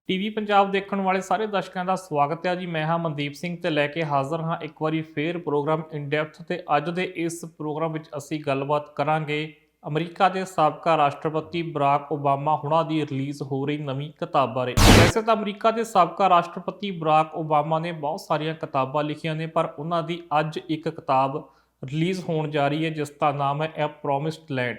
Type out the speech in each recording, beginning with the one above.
TV Punjab ਦੇਖਣ ਵਾਲੇ ਸਾਰੇ ਦਰਸ਼ਕਾਂ ਦਾ ਸਵਾਗਤ ਹੈ ਜੀ। ਮੈਂ ਹਾਂ ਮਨਦੀਪ ਸਿੰਘ ਤੇ ਲੈ ਕੇ ਹਾਜ਼ਰ ਹਾਂ ਇੱਕ ਵਾਰੀ ਫੇਰ ਪ੍ਰੋਗਰਾਮ ਇਨ ਡੈਪਥ ਤੇ ਅੱਜ ਦੇ ਇਸ ਪ੍ਰੋਗਰਾਮ ਵਿੱਚ ਅਸੀਂ ਗੱਲਬਾਤ ਕਰਾਂਗੇ ਅਮਰੀਕਾ ਦੇ ਸਾਬਕਾ ਰਾਸ਼ਟਰਪਤੀ ਬਰਾਕ ਓਬਾਮਾ ਹੁਣਾਂ ਦੀ ਰਿਲੀਜ਼ ਹੋ ਰਹੀ ਨਵੀਂ ਕਿਤਾਬ ਬਾਰੇ। ਵੈਸੇ ਤਾਂ ਅਮਰੀਕਾ ਦੇ ਸਾਬਕਾ ਰਾਸ਼ਟਰਪਤੀ ਬਰਾਕ ਓਬਾਮਾ ਨੇ ਬਹੁਤ ਸਾਰੀਆਂ ਕਿਤਾਬਾਂ ਲਿਖੀਆਂ ਨੇ, ਪਰ ਉਹਨਾਂ ਦੀ ਅੱਜ ਇੱਕ ਕਿਤਾਬ ਰਿਲੀਜ਼ ਹੋਣ ਜਾ ਰਹੀ ਹੈ ਜਿਸ ਦਾ ਨਾਮ ਹੈ ਐ ਪ੍ਰੋਮਿਸਡ ਲੈਂਡ।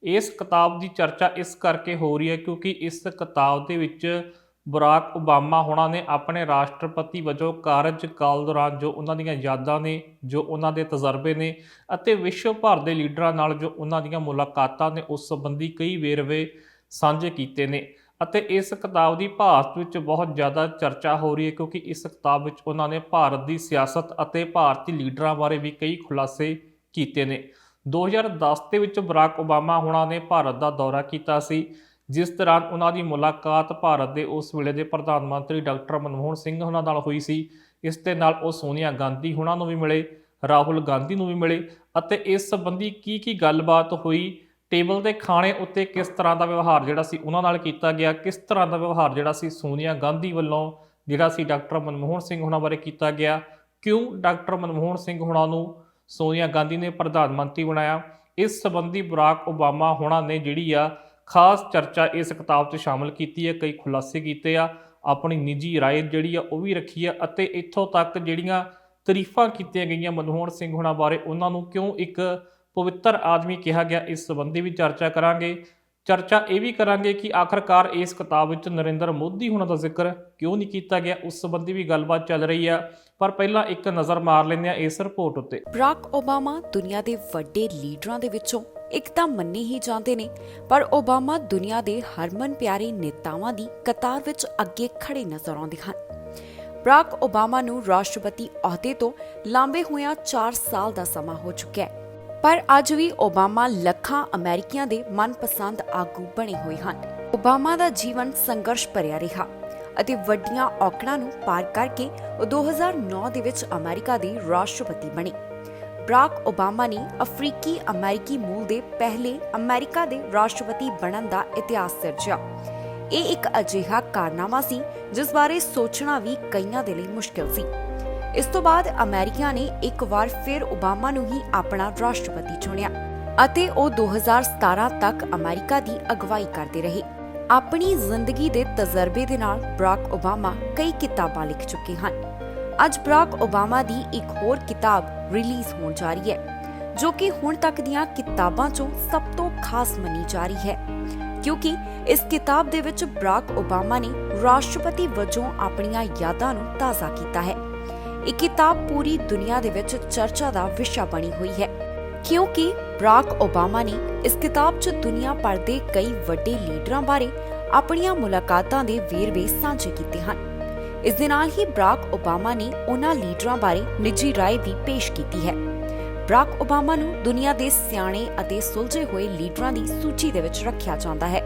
ਇਸ ਕਿਤਾਬ ਦੀ ਚਰਚਾ ਇਸ ਕਰਕੇ ਹੋ ਰਹੀ ਹੈ ਕਿਉਂਕਿ ਇਸ ਕਿਤਾਬ ਦੇ ਵਿੱਚ ਬਰਾਕ ਓਬਾਮਾ ਹੋਣਾ ਨੇ ਆਪਣੇ ਰਾਸ਼ਟਰਪਤੀ ਵਜੋਂ ਕਾਰਜਕਾਲ ਦੌਰਾਨ ਜੋ ਉਹਨਾਂ ਦੀਆਂ ਯਾਦਾਂ ਨੇ, ਜੋ ਉਹਨਾਂ ਦੇ ਤਜਰਬੇ ਨੇ ਅਤੇ ਵਿਸ਼ਵ ਭਰ ਦੇ ਲੀਡਰਾਂ ਨਾਲ ਜੋ ਉਹਨਾਂ ਦੀਆਂ ਮੁਲਾਕਾਤਾਂ ਨੇ, ਉਸ ਸੰਬੰਧੀ ਕਈ ਵੇਰਵੇ ਸਾਂਝੇ ਕੀਤੇ ਨੇ। ਅਤੇ ਇਸ ਕਿਤਾਬ ਦੀ ਭਾਰਤ ਵਿੱਚ ਬਹੁਤ ਜ਼ਿਆਦਾ ਚਰਚਾ ਹੋ ਰਹੀ ਹੈ ਕਿਉਂਕਿ ਇਸ ਕਿਤਾਬ ਵਿੱਚ ਉਹਨਾਂ ਨੇ ਭਾਰਤ ਦੀ ਸਿਆਸਤ ਅਤੇ ਭਾਰਤੀ ਲੀਡਰਾਂ ਬਾਰੇ ਵੀ ਕਈ ਖੁਲਾਸੇ ਕੀਤੇ ਨੇ। 2010 ਦੇ ਵਿੱਚ ਬਰਾਕ ਓਬਾਮਾ ਹੋਣਾ ਨੇ ਭਾਰਤ ਦਾ ਦੌਰਾ ਕੀਤਾ ਸੀ, ਜਿਸ ਦੌਰਾਨ ਉਹਨਾਂ ਦੀ ਮੁਲਾਕਾਤ ਭਾਰਤ ਦੇ ਉਸ ਵੇਲੇ ਦੇ ਪ੍ਰਧਾਨ ਮੰਤਰੀ ਡਾਕਟਰ ਮਨਮੋਹਨ ਸਿੰਘ ਉਹਨਾਂ ਨਾਲ ਹੋਈ ਸੀ। ਇਸ ਦੇ ਨਾਲ ਉਹ ਸੋਨੀਆ ਗਾਂਧੀ ਉਹਨਾਂ ਨੂੰ ਵੀ ਮਿਲੇ, ਰਾਹੁਲ ਗਾਂਧੀ ਨੂੰ ਵੀ ਮਿਲੇ ਅਤੇ ਇਸ ਸੰਬੰਧੀ ਕੀ ਗੱਲਬਾਤ ਹੋਈ, ਟੇਬਲ ਦੇ ਖਾਣੇ ਉੱਤੇ ਕਿਸ ਤਰ੍ਹਾਂ ਦਾ ਵਿਵਹਾਰ ਜਿਹੜਾ ਸੀ ਉਹਨਾਂ ਨਾਲ ਕੀਤਾ ਗਿਆ, ਕਿਸ ਤਰ੍ਹਾਂ ਦਾ ਵਿਵਹਾਰ ਜਿਹੜਾ ਸੀ ਸੋਨੀਆ ਗਾਂਧੀ ਵੱਲੋਂ ਜਿਹੜਾ ਸੀ ਡਾਕਟਰ ਮਨਮੋਹਨ ਸਿੰਘ ਉਹਨਾਂ ਬਾਰੇ ਕੀਤਾ ਗਿਆ, ਕਿਉਂ ਡਾਕਟਰ ਮਨਮੋਹਨ ਸਿੰਘ ਉਹਨਾਂ ਨੂੰ ਸੋਨੀਆ ਗਾਂਧੀ ਨੇ ਪ੍ਰਧਾਨ ਮੰਤਰੀ ਬਣਾਇਆ, ਇਸ ਸੰਬੰਧੀ ਬਰਾਕ ਓਬਾਮਾ ਹੋਣਾ ਨੇ ਜਿਹੜੀ ਆ ਖਾਸ ਚਰਚਾ ਇਸ ਕਿਤਾਬ 'ਚ ਸ਼ਾਮਲ ਕੀਤੀ ਹੈ। ਕਈ ਖੁਲਾਸੇ ਕੀਤੇ ਆ, ਆਪਣੀ ਨਿੱਜੀ ਰਾਏ ਜਿਹੜੀ ਆ ਉਹ ਵੀ ਰੱਖੀ ਆ ਅਤੇ ਇੱਥੋਂ ਤੱਕ ਜਿਹੜੀਆਂ ਤਾਰੀਫਾਂ ਕੀਤੀਆਂ ਗਈਆਂ ਮਨਮੋਹਨ ਸਿੰਘ ਹੋਣਾ ਬਾਰੇ, ਉਹਨਾਂ ਨੂੰ ਕਿਉਂ ਇੱਕ ਪਵਿੱਤਰ ਆਦਮੀ ਕਿਹਾ ਗਿਆ, ਇਸ ਸੰਬੰਧੀ ਵੀ ਚਰਚਾ ਕਰਾਂਗੇ। ਚਰਚਾ ਇਹ ਵੀ ਕਰਾਂਗੇ ਕਿ ਆਖਰਕਾਰ ਇਸ ਕਿਤਾਬ ਵਿੱਚ ਨਰਿੰਦਰ ਮੋਦੀ ਹੋਣਾ ਦਾ ਜ਼ਿਕਰ ਕਿਉਂ ਨਹੀਂ ਕੀਤਾ ਗਿਆ, ਉਸ ਸੰਬੰਧੀ ਵੀ ਗੱਲਬਾਤ ਚੱਲ ਰਹੀ ਆ। ਪਰ ਪਹਿਲਾਂ ਇੱਕ ਨਜ਼ਰ ਮਾਰ ਲੈਂਦੇ ਆ ਇਸ ਰਿਪੋਰਟ ਉੱਤੇ। ਬਰਾਕ ਓਬਾਮਾ ਦੁਨੀਆ ਦੇ ਵੱਡੇ ਲੀਡਰਾਂ ਦੇ ਵਿੱਚੋਂ ਇੱਕ ਤਾਂ ਮੰਨੇ ਹੀ ਜਾਂਦੇ ਨੇ, ਪਰ ਓਬਾਮਾ ਦੁਨੀਆ ਦੇ ਹਰਮਨ ਪਿਆਰੇ ਨੇਤਾਵਾਂ ਦੀ ਕਤਾਰ ਵਿੱਚ ਅੱਗੇ ਖੜੇ ਨਜ਼ਰ ਆਉਂਦੇ ਹਨ। ਬਰਾਕ ਓਬਾਮਾ ਨੂੰ ਰਾਸ਼ਟਰਪਤੀ ਅਹੁਦੇ ਤੋਂ ਲਾਂਭੇ ਹੋਇਆਂ 4 ਸਾਲ ਦਾ ਸਮਾਂ ਹੋ ਚੁੱਕਿਆ ਹੈ, ਪਰ ਅੱਜ ਵੀ ਓਬਾਮਾ ਲੱਖਾਂ ਅਮਰੀਕੀਆਂ ਦੇ ਮਨਪਸੰਦ ਆਗੂ ਬਣੇ ਹੋਏ ਹਨ। ਓਬਾਮਾ ਦਾ ਜੀਵਨ ਸੰਘਰਸ਼ ਭਰਿਆ ਰਿਹਾ ਅਤੇ ਵੱਡੀਆਂ ਔਕੜਾਂ ਨੂੰ ਪਾਰ ਕਰਕੇ ਉਹ 2009 ਦੇ ਵਿੱਚ ਅਮਰੀਕਾ ਦੇ ਰਾਸ਼ਟਰਪਤੀ ਬਣੇ। ਬਰਾਕ ਓਬਾਮਾ ਨੇ ਅਫਰੀਕੀ ਅਮਰੀਕੀ ਮੂਲ ਦੇ ਪਹਿਲੇ ਅਮਰੀਕਾ ਦੇ ਰਾਸ਼ਟਰਪਤੀ ਬਣਨ ਦਾ ਇਤਿਹਾਸ ਸਿਰਜਿਆ। ਇਹ ਇੱਕ ਅਜਿਹਾ ਕਾਰਨਾਮਾ ਸੀ ਜਿਸ ਬਾਰੇ ਸੋਚਣਾ ਵੀ ਕਈਆਂ ਦੇ ਲਈ ਮੁਸ਼ਕਿਲ ਸੀ। ਇਸ ਤੋਂ ਬਾਅਦ ਅਮਰੀਕਾ ਨੇ ਇੱਕ ਵਾਰ ਫਿਰ ਓਬਾਮਾ ਨੂੰ ਹੀ ਆਪਣਾ ਰਾਸ਼ਟਰਪਤੀ ਚੁਣਿਆ ਅਤੇ ਉਹ 2017 ਤੱਕ ਅਮਰੀਕਾ ਦੀ ਅਗਵਾਈ ਕਰਦੇ ਰਹੇ। ਆਪਣੀ ਜ਼ਿੰਦਗੀ ਦੇ ਤਜਰਬੇ ਦੇ ਨਾਲ ਬਰਾਕ ਓਬਾਮਾ ਕਈ ਕਿਤਾਬਾਂ ਲਿਖ ਚੁੱਕੇ ਹਨ। ਅੱਜ ਬਰਾਕ ਓਬਾਮਾ ਦੀ ਇੱਕ ਹੋਰ ਕਿਤਾਬ ਰਿਲੀਜ਼ ਹੋਣ ਜਾ ਰਹੀ ਹੈ, ਜੋ ਕਿ ਹੁਣ ਤੱਕ ਦੀਆਂ ਕਿਤਾਬਾਂ 'ਚੋਂ ਸਭ ਤੋਂ ਖਾਸ ਮੰਨੀ ਜਾ ਰਹੀ ਹੈ, ਕਿਉਂਕਿ ਇਸ ਕਿਤਾਬ ਦੇ ਵਿੱਚ ਬਰਾਕ ਓਬਾਮਾ ਨੇ ਰਾਸ਼ਟਰਪਤੀ ਵਜੋਂ ਆਪਣੀਆਂ ਯਾਦਾਂ ਨੂੰ ਤਾਜ਼ਾ ਕੀਤਾ ਹੈ। ਇਹ ਕਿਤਾਬ ਪੂਰੀ ਦੁਨੀਆ ਦੇ ਵਿੱਚ ਚਰਚਾ ਦਾ ਵਿਸ਼ਾ ਬਣੀ ਹੋਈ ਹੈ, ਕਿਉਂਕਿ ਬਰਾਕ ਓਬਾਮਾ ਨੇ ਇਸ ਕਿਤਾਬ 'ਚ ਦੁਨੀਆ ਭਰ ਦੇ ਕਈ ਵੱਡੇ ਲੀਡਰਾਂ ਬਾਰੇ ਆਪਣੀਆਂ ਮੁਲਾਕਾਤਾਂ ਦੇ ਵੇਰਵੇ ਸਾਂਝੇ ਕੀਤੇ ਹਨ। ਇਸ ਦੇ ਨਾਲ ਹੀ ਬਰਾਕ ਓਬਾਮਾ ਨੇ ਉਹਨਾਂ ਲੀਡਰਾਂ ਬਾਰੇ ਨਿੱਜੀ ਰਾਏ ਵੀ ਪੇਸ਼ ਕੀਤੀ ਹੈ। ਬਰਾਕ ਓਬਾਮਾ ਨੂੰ ਦੁਨੀਆ ਦੇ ਸਿਆਣੇ ਅਤੇ ਸੁਲਝੇ ਹੋਏ ਲੀਡਰਾਂ ਦੀ ਸੂਚੀ ਦੇ ਵਿੱਚ ਰੱਖਿਆ ਜਾਂਦਾ ਹੈ,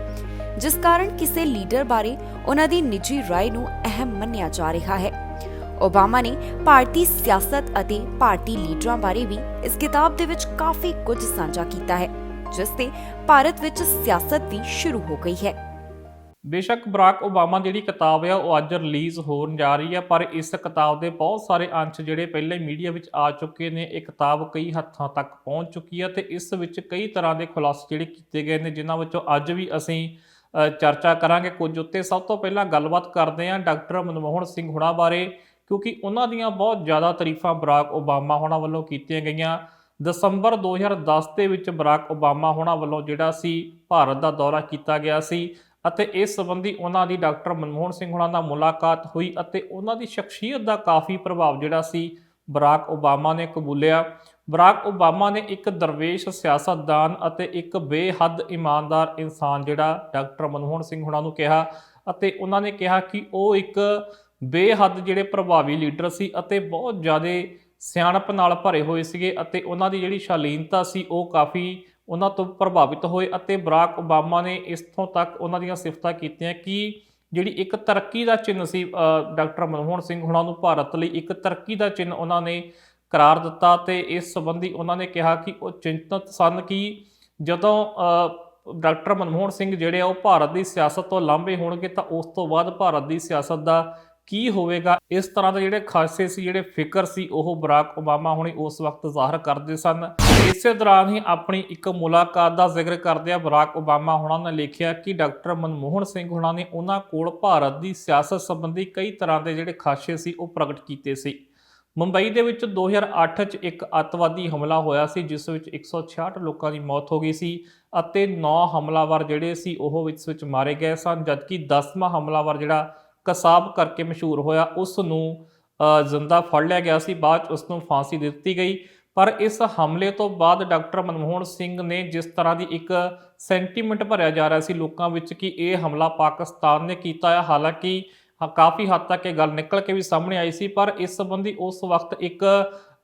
ਜਿਸ ਕਾਰਨ ਕਿਸੇ ਲੀਡਰ ਬਾਰੇ ਉਹਨਾਂ ਦੀ ਨਿੱਜੀ ਰਾਏ ਨੂੰ ਅਹਿਮ ਮੰਨਿਆ ਜਾ ਰਿਹਾ ਹੈ। ਓਬਾਮਾ ਨੇ ਭਾਰਤੀ ਸਿਆਸਤ ਅਤੇ ਭਾਰਤੀ ਲੀਡਰਾਂ ਬਾਰੇ ਵੀ ਇਸ ਕਿਤਾਬ ਦੇ ਵਿੱਚ ਕਾਫੀ ਕੁਝ ਸਾਂਝਾ ਕੀਤਾ ਹੈ, ਜਿਸ ਤੇ ਭਾਰਤ ਵਿੱਚ ਸਿਆਸਤ ਵੀ ਸ਼ੁਰੂ ਹੋ ਗਈ ਹੈ। ਬੇਸ਼ੱਕ ਬਰਾਕ ਓਬਾਮਾ ਜਿਹੜੀ ਕਿਤਾਬ ਆ ਉਹ ਅੱਜ ਰਿਲੀਜ਼ ਹੋਣ ਜਾ ਰਹੀ ਹੈ, ਪਰ ਇਸ ਕਿਤਾਬ ਦੇ ਬਹੁਤ ਸਾਰੇ ਅੰਸ਼ ਜਿਹੜੇ ਪਹਿਲੇ ਮੀਡੀਆ ਵਿੱਚ ਆ ਚੁੱਕੇ ਨੇ। ਇਹ ਕਿਤਾਬ ਕਈ ਹੱਥਾਂ ਤੱਕ ਪਹੁੰਚ ਚੁੱਕੀ ਹੈ ਤੇ ਇਸ ਵਿੱਚ ਕਈ ਤਰ੍ਹਾਂ ਦੇ ਖੁਲਾਸੇ ਜਿਹੜੇ ਕੀਤੇ ਗਏ ਨੇ, ਜਿਨ੍ਹਾਂ ਵਿੱਚੋਂ ਅੱਜ ਵੀ ਅਸੀਂ ਚਰਚਾ ਕਰਾਂਗੇ ਕੁਝ ਉੱਤੇ। ਸਭ ਤੋਂ ਪਹਿਲਾਂ ਗੱਲਬਾਤ ਕਰਦੇ ਹਾਂ ਡਾਕਟਰ ਮਨਮੋਹਨ ਸਿੰਘ ਹੁਣਾਂ ਬਾਰੇ, ਕਿਉਂਕਿ ਉਹਨਾਂ ਦੀਆਂ ਬਹੁਤ ਜ਼ਿਆਦਾ ਤਾਰੀਫਾਂ ਬਰਾਕ ਓਬਾਮਾ ਹੋਣਾ ਵੱਲੋਂ ਕੀਤੀਆਂ ਗਈਆਂ। ਦਸੰਬਰ 2010 ਦੇ ਵਿੱਚ ਬਰਾਕ ਓਬਾਮਾ ਹੋਣਾ ਵੱਲੋਂ ਜਿਹੜਾ ਸੀ ਭਾਰਤ ਦਾ ਦੌਰਾ ਕੀਤਾ ਗਿਆ ਸੀ ਅਤੇ ਇਸ ਸੰਬੰਧੀ ਉਹਨਾਂ ਦੀ ਡਾਕਟਰ ਮਨਮੋਹਨ ਸਿੰਘ ਹੋਣਾ ਨਾਲ ਮੁਲਾਕਾਤ ਹੋਈ ਅਤੇ ਉਹਨਾਂ ਦੀ ਸ਼ਖਸੀਅਤ ਦਾ ਕਾਫੀ ਪ੍ਰਭਾਵ ਜਿਹੜਾ ਸੀ ਬਰਾਕ ਓਬਾਮਾ ਨੇ ਕਬੂਲਿਆ। ਬਰਾਕ ਓਬਾਮਾ ਨੇ ਇੱਕ ਦਰਵੇਸ਼ ਸਿਆਸਤਦਾਨ ਅਤੇ ਇੱਕ ਬੇਹੱਦ ਇਮਾਨਦਾਰ ਇਨਸਾਨ ਜਿਹੜਾ ਡਾਕਟਰ ਮਨਮੋਹਨ ਸਿੰਘ ਹੋਣਾ ਨੂੰ ਕਿਹਾ ਅਤੇ ਉਹਨਾਂ ਨੇ ਕਿਹਾ ਕਿ ਉਹ ਇੱਕ ਬੇਹੱਦ ਜਿਹੜੇ ਪ੍ਰਭਾਵੀ ਲੀਡਰ ਸੀ ਅਤੇ ਬਹੁਤ ਜ਼ਿਆਦਾ ਸਿਆਣਪ ਨਾਲ ਭਰੇ ਹੋਏ ਸੀਗੇ ਅਤੇ ਉਹਨਾਂ ਦੀ ਜਿਹੜੀ ਸ਼ਾਲੀਨਤਾ ਸੀ ਉਹ ਕਾਫੀ ਉਹਨਾਂ ਤੋਂ ਪ੍ਰਭਾਵਿਤ ਹੋਏ। ਅਤੇ ਬਰਾਕ ਓਬਾਮਾ ਨੇ ਇਸਥੋਂ ਤੱਕ ਉਹਨਾਂ ਦੀਆਂ ਸਿਫਤਾਂ ਕੀਤੀਆਂ ਕਿ ਜਿਹੜੀ ਇੱਕ ਤਰੱਕੀ ਦਾ ਚਿੰਨ੍ਹ ਸੀ ਡਾਕਟਰ ਮਨਮੋਹਨ ਸਿੰਘ ਹੋਣਾ ਨੂੰ ਭਾਰਤ ਲਈ ਇੱਕ ਤਰੱਕੀ ਦਾ ਚਿੰਨ੍ਹ ਉਹਨਾਂ ਨੇ ਕਰਾਰ ਦਿੱਤਾ। ਤੇ ਇਸ ਸੰਬੰਧੀ ਉਹਨਾਂ ਨੇ ਕਿਹਾ ਕਿ ਉਹ ਚਿੰਤਤ ਸਨ ਕਿ ਜਦੋਂ ਡਾਕਟਰ ਮਨਮੋਹਨ ਸਿੰਘ ਜਿਹੜੇ ਆ ਉਹ ਭਾਰਤ ਦੀ ਸਿਆਸਤ ਤੋਂ ਲਾਂਭੇ ਹੋਣਗੇ ਤਾਂ ਉਸ ਤੋਂ ਬਾਅਦ ਭਾਰਤ ਦੀ ਸਿਆਸਤ ਦਾ ਕੀ ਹੋਵੇਗਾ। ਇਸ ਤਰ੍ਹਾਂ ਦੇ ਜਿਹੜੇ ਖਾਸੇ ਸੀ, ਜਿਹੜੇ ਫਿਕਰ ਸੀ, ਉਹ ਬਰਾਕ ਓਬਾਮਾ ਹੁਣੀ ਉਸ ਵਕਤ ਜ਼ਾਹਰ ਕਰਦੇ ਸਨ। ਇਸੇ ਦੌਰਾਨ ਹੀ ਆਪਣੀ ਇੱਕ ਮੁਲਾਕਾਤ ਦਾ ਜ਼ਿਕਰ ਕਰਦਿਆਂ ਬਰਾਕ ਓਬਾਮਾ ਹੁਣਾਂ ਨੇ ਲਿਖਿਆ ਕਿ ਡਾਕਟਰ ਮਨਮੋਹਨ ਸਿੰਘ ਹੁਣਾਂ ਨੇ ਉਹਨਾਂ ਕੋਲ ਭਾਰਤ ਦੀ ਸਿਆਸਤ ਸੰਬੰਧੀ ਕਈ ਤਰ੍ਹਾਂ ਦੇ ਜਿਹੜੇ ਖਾਸੇ ਸੀ ਉਹ ਪ੍ਰਗਟ ਕੀਤੇ ਸੀ। ਮੁੰਬਈ ਦੇ ਵਿੱਚ 2008 'ਚ ਇੱਕ ਅੱਤਵਾਦੀ ਹਮਲਾ ਹੋਇਆ ਸੀ ਜਿਸ ਵਿੱਚ 166 ਲੋਕਾਂ ਦੀ ਮੌਤ ਹੋ ਗਈ ਸੀ ਅਤੇ 9 ਹਮਲਾਵਰ ਜਿਹੜੇ ਸੀ ਉਹ ਇਸ ਵਿੱਚ ਮਾਰੇ ਗਏ ਸਨ, ਜਦਕਿ 10ਵਾਂ ਹਮਲਾਵਰ ਜਿਹੜਾ ਕਸਾਬ ਕਰਕੇ ਮਸ਼ਹੂਰ ਹੋਇਆ ਉਸ ਨੂੰ ਜ਼ਿੰਦਾ ਫੜ ਲਿਆ ਗਿਆ ਸੀ, ਬਾਅਦ 'ਚ ਉਸ ਨੂੰ ਫਾਂਸੀ ਦੇ ਦਿੱਤੀ ਗਈ। ਪਰ ਇਸ ਹਮਲੇ ਤੋਂ ਬਾਅਦ ਡਾਕਟਰ ਮਨਮੋਹਨ ਸਿੰਘ ਨੇ ਜਿਸ ਤਰ੍ਹਾਂ ਦੀ ਇੱਕ ਸੈਂਟੀਮੈਂਟ ਭਰਿਆ ਜਾ ਰਿਹਾ ਸੀ ਲੋਕਾਂ ਵਿੱਚ ਕਿ ਇਹ ਹਮਲਾ ਪਾਕਿਸਤਾਨ ਨੇ ਕੀਤਾ ਹੈ, ਹਾਲਾਂਕਿ ਕਾਫੀ ਹੱਦ ਤੱਕ ਇਹ ਗੱਲ ਨਿਕਲ ਕੇ ਵੀ ਸਾਹਮਣੇ ਆਈ ਸੀ, ਪਰ ਇਸ ਸੰਬੰਧੀ ਉਸ ਵਕਤ